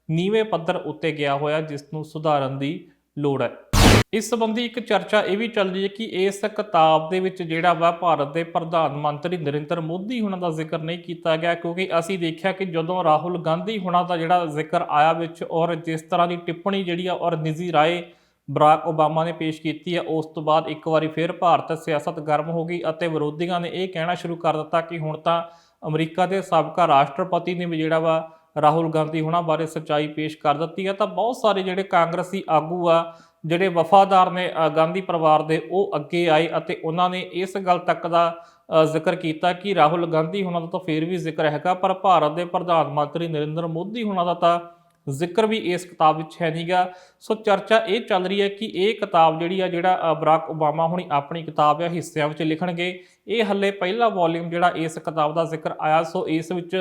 ਨੀਵੇਂ ਪੱਧਰ ਉੱਤੇ ਗਿਆ ਹੋਇਆ, ਜਿਸ ਨੂੰ ਸੁਧਾਰਨ ਦੀ ਲੋੜ ਹੈ। ਇਸ ਸੰਬੰਧੀ ਇੱਕ ਚਰਚਾ ਇਹ ਵੀ ਚੱਲ ਰਹੀ ਹੈ ਕਿ ਇਸ ਕਿਤਾਬ ਦੇ ਵਿੱਚ ਜਿਹੜਾ ਵਾ ਭਾਰਤ ਦੇ ਪ੍ਰਧਾਨ ਮੰਤਰੀ ਨਰਿੰਦਰ ਮੋਦੀ ਹੁਣਾਂ ਦਾ ਜ਼ਿਕਰ ਨਹੀਂ ਕੀਤਾ ਗਿਆ, ਕਿਉਂਕਿ ਅਸੀਂ ਦੇਖਿਆ ਕਿ ਜਦੋਂ ਰਾਹੁਲ ਗਾਂਧੀ ਹੁਣਾਂ ਦਾ ਜਿਹੜਾ ਜ਼ਿਕਰ ਆਇਆ ਵਿੱਚ ਔਰ ਜਿਸ ਤਰ੍ਹਾਂ ਦੀ ਟਿੱਪਣੀ ਜਿਹੜੀ ਆ ਔਰ ਨਿੱਜੀ ਰਾਏ ਬਰਾਕ ਓਬਾਮਾ ਨੇ ਪੇਸ਼ ਕੀਤੀ ਹੈ, ਉਸ ਤੋਂ ਬਾਅਦ ਇੱਕ ਵਾਰੀ ਫਿਰ ਭਾਰਤ ਸਿਆਸਤ ਗਰਮ ਹੋ ਗਈ ਅਤੇ ਵਿਰੋਧੀਆਂ ਨੇ ਇਹ ਕਹਿਣਾ ਸ਼ੁਰੂ ਕਰ ਦਿੱਤਾ ਕਿ ਹੁਣ ਤਾਂ ਅਮਰੀਕਾ ਦੇ ਸਾਬਕਾ ਰਾਸ਼ਟਰਪਤੀ ਨੇ ਵੀ ਜਿਹੜਾ ਵਾ ਰਾਹੁਲ ਗਾਂਧੀ ਹੁਣਾਂ ਬਾਰੇ ਸੱਚਾਈ ਪੇਸ਼ ਕਰ ਦਿੱਤੀ ਹੈ। ਤਾਂ ਬਹੁਤ ਸਾਰੇ ਜਿਹੜੇ ਕਾਂਗਰਸੀ ਆਗੂ ਆ ਜਿਹੜੇ ਵਫਾਦਾਰ ਨੇ ਗਾਂਧੀ ਪਰਿਵਾਰ ਦੇ, ਉਹ ਅੱਗੇ ਆਏ ਅਤੇ ਉਹਨਾਂ ਨੇ ਇਸ ਗੱਲ ਤੱਕ ਦਾ ਜ਼ਿਕਰ ਕੀਤਾ ਕਿ ਰਾਹੁਲ ਗਾਂਧੀ ਹੁਣਾਂ ਦਾ ਤਾਂ ਫਿਰ ਵੀ ਜ਼ਿਕਰ ਹੈਗਾ, ਪਰ ਭਾਰਤ ਦੇ ਪ੍ਰਧਾਨ ਮੰਤਰੀ ਨਰਿੰਦਰ ਮੋਦੀ ਹੁਣਾਂ ਦਾ ਤਾਂ ਜ਼ਿਕਰ ਵੀ ਇਸ ਕਿਤਾਬ ਵਿੱਚ ਹੈ ਨਹੀਂਗਾ। ਸੋ ਚਰਚਾ ਇਹ ਚੱਲ ਰਹੀ ਹੈ ਕਿ ਇਹ ਕਿਤਾਬ ਜਿਹੜੀ ਆ ਜਿਹੜਾ ਬਰਾਕ ਓਬਾਮਾ ਹੁਣੀ ਆਪਣੀ ਕਿਤਾਬ ਆ ਹਿੱਸਿਆਂ ਵਿੱਚ ਲਿਖਣਗੇ। ਇਹ ਹੱਲੇ ਪਹਿਲਾ ਵੋਲੀਅਮ ਜਿਹੜਾ ਇਸ ਕਿਤਾਬ ਦਾ ਜ਼ਿਕਰ ਆਇਆ। ਸੋ ਇਸ ਵਿੱਚ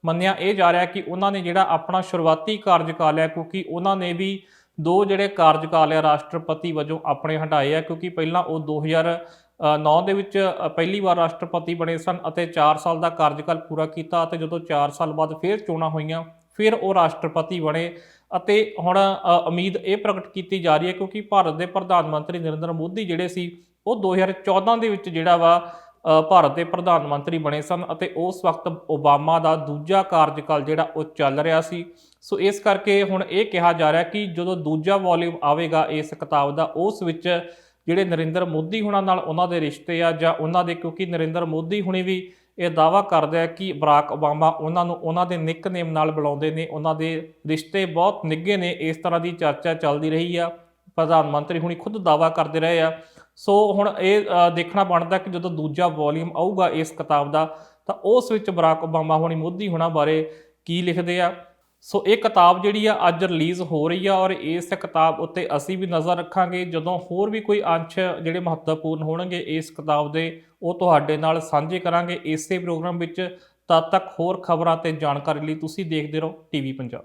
ਮੰਨਿਆ ਇਹ ਜਾ ਰਿਹਾ ਕਿ ਉਹਨਾਂ ਨੇ ਜਿਹੜਾ ਆਪਣਾ ਸ਼ੁਰੂਆਤੀ ਕਾਰਜਕਾਲ ਹੈ, ਕਿਉਂਕਿ ਉਹਨਾਂ ਨੇ ਵੀ 2 ਜਿਹੜੇ ਕਾਰਜਕਾਲ ਆ ਰਾਸ਼ਟਰਪਤੀ ਵਜੋਂ ਆਪਣੇ ਹਟਾਏ ਆ, ਕਿਉਂਕਿ ਪਹਿਲਾਂ ਉਹ 2009 ਦੇ ਵਿੱਚ ਪਹਿਲੀ ਵਾਰ ਰਾਸ਼ਟਰਪਤੀ ਬਣੇ ਸਨ ਅਤੇ 4 ਸਾਲ ਦਾ ਕਾਰਜਕਾਲ ਪੂਰਾ ਕੀਤਾ ਅਤੇ ਜਦੋਂ 4 ਸਾਲ ਬਾਅਦ ਫਿਰ ਚੋਣਾਂ ਹੋਈਆਂ ਫਿਰ ਉਹ ਰਾਸ਼ਟਰਪਤੀ ਬਣੇ। ਅਤੇ ਹੁਣ ਉਮੀਦ ਇਹ ਪ੍ਰਗਟ ਕੀਤੀ ਜਾ ਰਹੀ ਹੈ ਕਿਉਂਕਿ ਭਾਰਤ ਦੇ ਪ੍ਰਧਾਨ ਮੰਤਰੀ ਨਰਿੰਦਰ ਮੋਦੀ ਜਿਹੜੇ ਸੀ ਉਹ 2014 ਦੇ ਵਿੱਚ ਜਿਹੜਾ ਵਾ ਭਾਰਤ ਦੇ ਪ੍ਰਧਾਨ ਮੰਤਰੀ ਬਣੇ ਸਨ ਅਤੇ ਉਸ ਵਕਤ ਓਬਾਮਾ ਦਾ ਦੂਜਾ ਕਾਰਜਕਾਲ ਜਿਹੜਾ ਉਹ ਚੱਲ ਰਿਹਾ ਸੀ। ਸੋ ਇਸ ਕਰਕੇ ਹੁਣ ਇਹ ਕਿਹਾ ਜਾ ਰਿਹਾ ਕਿ ਜਦੋਂ ਦੂਜਾ ਵੋਲੀਅਮ ਆਵੇਗਾ ਇਸ ਕਿਤਾਬ ਦਾ, ਉਸ ਵਿੱਚ ਜਿਹੜੇ ਨਰਿੰਦਰ ਮੋਦੀ ਹੁਣਾਂ ਨਾਲ ਉਹਨਾਂ ਦੇ ਰਿਸ਼ਤੇ ਆ ਜਾਂ ਉਹਨਾਂ ਦੇ, ਕਿਉਂਕਿ ਨਰਿੰਦਰ ਮੋਦੀ ਹੁਣੇ ਵੀ ਇਹ ਦਾਅਵਾ ਕਰਦੇ ਆ ਕਿ ਬਰਾਕ ਓਬਾਮਾ ਉਹਨਾਂ ਨੂੰ ਉਹਨਾਂ ਦੇ ਨਿਕਨੇਮ ਨਾਲ ਬੁਲਾਉਂਦੇ ਨੇ, ਉਹਨਾਂ ਦੇ ਰਿਸ਼ਤੇ ਬਹੁਤ ਨਿੱਘੇ ਨੇ, ਇਸ ਤਰ੍ਹਾਂ ਦੀ ਚਰਚਾ ਚੱਲਦੀ ਰਹੀ ਆ। ਪ੍ਰਧਾਨ ਮੰਤਰੀ ਹੁਣੀ ਖੁਦ ਦਾਅਵਾ ਕਰਦੇ ਰਹੇ ਆ। ਸੋ ਹੁਣ ਇਹ ਦੇਖਣਾ ਬਣਦਾ ਕਿ ਜਦੋਂ ਦੂਜਾ ਵੋਲੀਅਮ ਆਊਗਾ ਇਸ ਕਿਤਾਬ ਦਾ ਤਾਂ ਉਸ ਵਿੱਚ ਬਰਾਕ ਓਬਾਮਾ ਹੁਣੀ ਮੋਦੀ ਹੁਣਾਂ ਬਾਰੇ ਕੀ ਲਿਖਦੇ ਆ। ਸੋ ਇਹ ਕਿਤਾਬ ਜਿਹੜੀ ਆ ਅੱਜ ਰਿਲੀਜ਼ ਹੋ ਰਹੀ ਆ ਔਰ ਇਸ ਕਿਤਾਬ ਉੱਤੇ ਅਸੀਂ ਵੀ ਨਜ਼ਰ ਰੱਖਾਂਗੇ। ਜਦੋਂ ਹੋਰ ਵੀ ਕੋਈ ਅੰਸ਼ ਜਿਹੜੇ ਮਹੱਤਵਪੂਰਨ ਹੋਣਗੇ ਇਸ ਕਿਤਾਬ ਦੇ ਉਹ ਤੁਹਾਡੇ ਨਾਲ ਸਾਂਝੇ ਕਰਾਂਗੇ ਇਸੇ ਪ੍ਰੋਗਰਾਮ ਵਿੱਚ। ਤਦ ਤੱਕ ਹੋਰ ਖਬਰਾਂ ਤੇ ਜਾਣਕਾਰੀ ਲਈ ਤੁਸੀਂ ਦੇਖਦੇ ਰਹੋ ਟੀਵੀ ਪੰਜਾਬ।